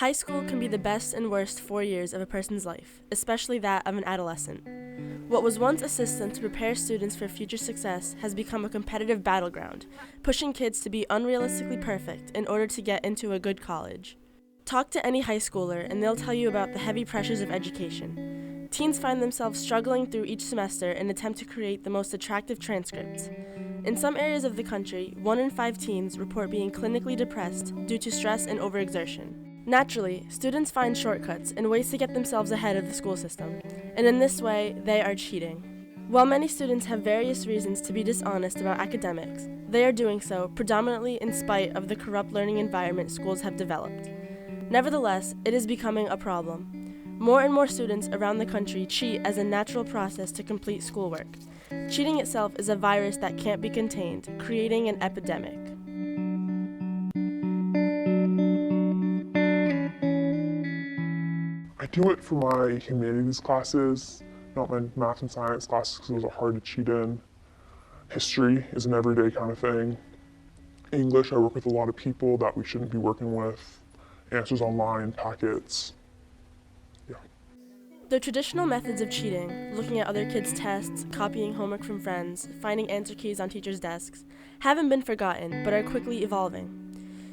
High school can be the best and worst 4 years of a person's life, especially that of an adolescent. What was once a system to prepare students for future success has become a competitive battleground, pushing kids to be unrealistically perfect in order to get into a good college. Talk to any high schooler and they'll tell you about the heavy pressures of education. Teens find themselves struggling through each semester in an attempt to create the most attractive transcripts. In some areas of the country, 1 in 5 teens report being clinically depressed due to stress and overexertion. Naturally, students find shortcuts and ways to get themselves ahead of the school system, and in this way, they are cheating. While many students have various reasons to be dishonest about academics, they are doing so predominantly in spite of the corrupt learning environment schools have developed. Nevertheless, it is becoming a problem. More and more students around the country cheat as a natural process to complete schoolwork. Cheating itself is a virus that can't be contained, creating an epidemic. I do it for my humanities classes, not my math and science classes because those are hard to cheat in. History is an everyday kind of thing. English, I work with a lot of people that we shouldn't be working with. Answers online, packets. Yeah. The traditional methods of cheating, looking at other kids' tests, copying homework from friends, finding answer keys on teachers' desks, haven't been forgotten but are quickly evolving.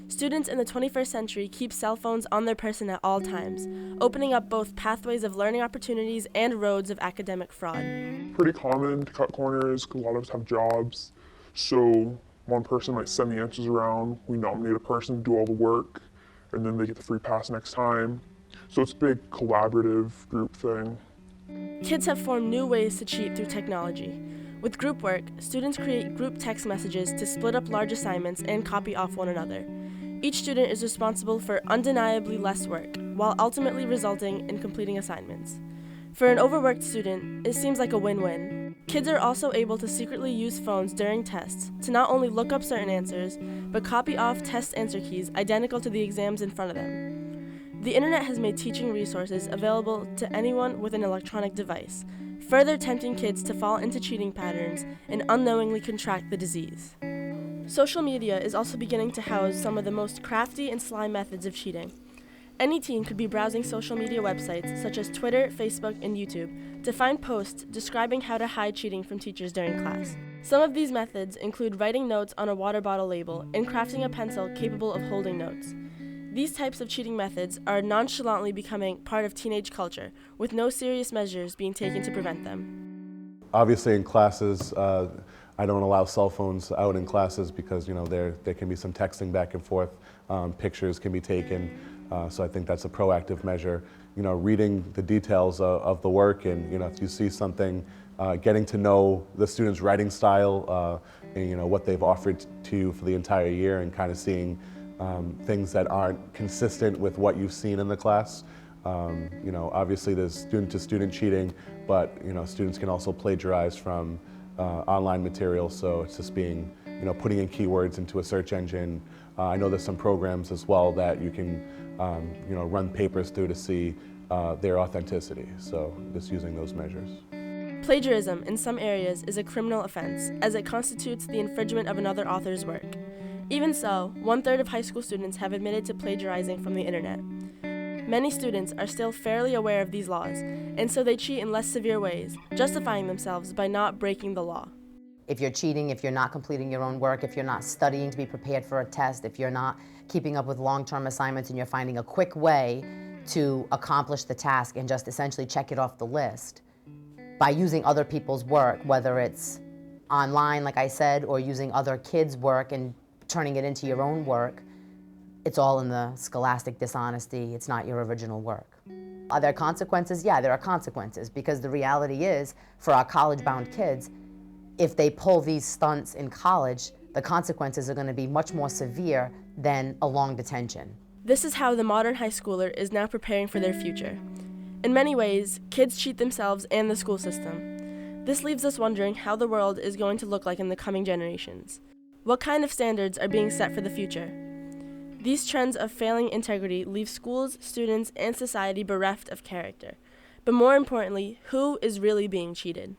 Students in the 21st century keep cell phones on their person at all times, opening up both pathways of learning opportunities and roads of academic fraud. Pretty common to cut corners because a lot of us have jobs. So one person might send the answers around, we nominate a person to do all the work, and then they get the free pass next time. So it's a big collaborative group thing. Kids have formed new ways to cheat through technology. With group work, students create group text messages to split up large assignments and copy off one another. Each student is responsible for undeniably less work, while ultimately resulting in completing assignments. For an overworked student, it seems like a win-win. Kids are also able to secretly use phones during tests to not only look up certain answers, but copy off test answer keys identical to the exams in front of them. The internet has made teaching resources available to anyone with an electronic device, further tempting kids to fall into cheating patterns and unknowingly contract the disease. Social media is also beginning to house some of the most crafty and sly methods of cheating. Any teen could be browsing social media websites such as Twitter, Facebook, and YouTube to find posts describing how to hide cheating from teachers during class. Some of these methods include writing notes on a water bottle label and crafting a pencil capable of holding notes. These types of cheating methods are nonchalantly becoming part of teenage culture, with no serious measures being taken to prevent them. Obviously in classes, I don't allow cell phones out in classes because there can be some texting back and forth, pictures can be taken, so I think that's a proactive measure. Reading the details of the work and if you see something, getting to know the student's writing style, and what they've offered to you for the entire year and kind of seeing things that aren't consistent with what you've seen in the class. Obviously there's student-to-student cheating, but students can also plagiarize from online material, so it's just putting in keywords into a search engine. I know there's some programs as well that you can, run papers through to see their authenticity, so just using those measures. Plagiarism in some areas is a criminal offense, as it constitutes the infringement of another author's work. Even so, 1/3 of high school students have admitted to plagiarizing from the internet. Many students are still fairly aware of these laws, and so they cheat in less severe ways, justifying themselves by not breaking the law. If you're cheating, if you're not completing your own work, if you're not studying to be prepared for a test, if you're not keeping up with long-term assignments and you're finding a quick way to accomplish the task and just essentially check it off the list by using other people's work, whether it's online, like I said, or using other kids' work and turning it into your own work, it's all in the scholastic dishonesty. It's not your original work. Are there consequences? Yeah, there are consequences, because the reality is, for our college-bound kids, if they pull these stunts in college, the consequences are going to be much more severe than a long detention. This is how the modern high schooler is now preparing for their future. In many ways, kids cheat themselves and the school system. This leaves us wondering how the world is going to look like in the coming generations. What kind of standards are being set for the future? These trends of failing integrity leave schools, students, and society bereft of character. But more importantly, who is really being cheated?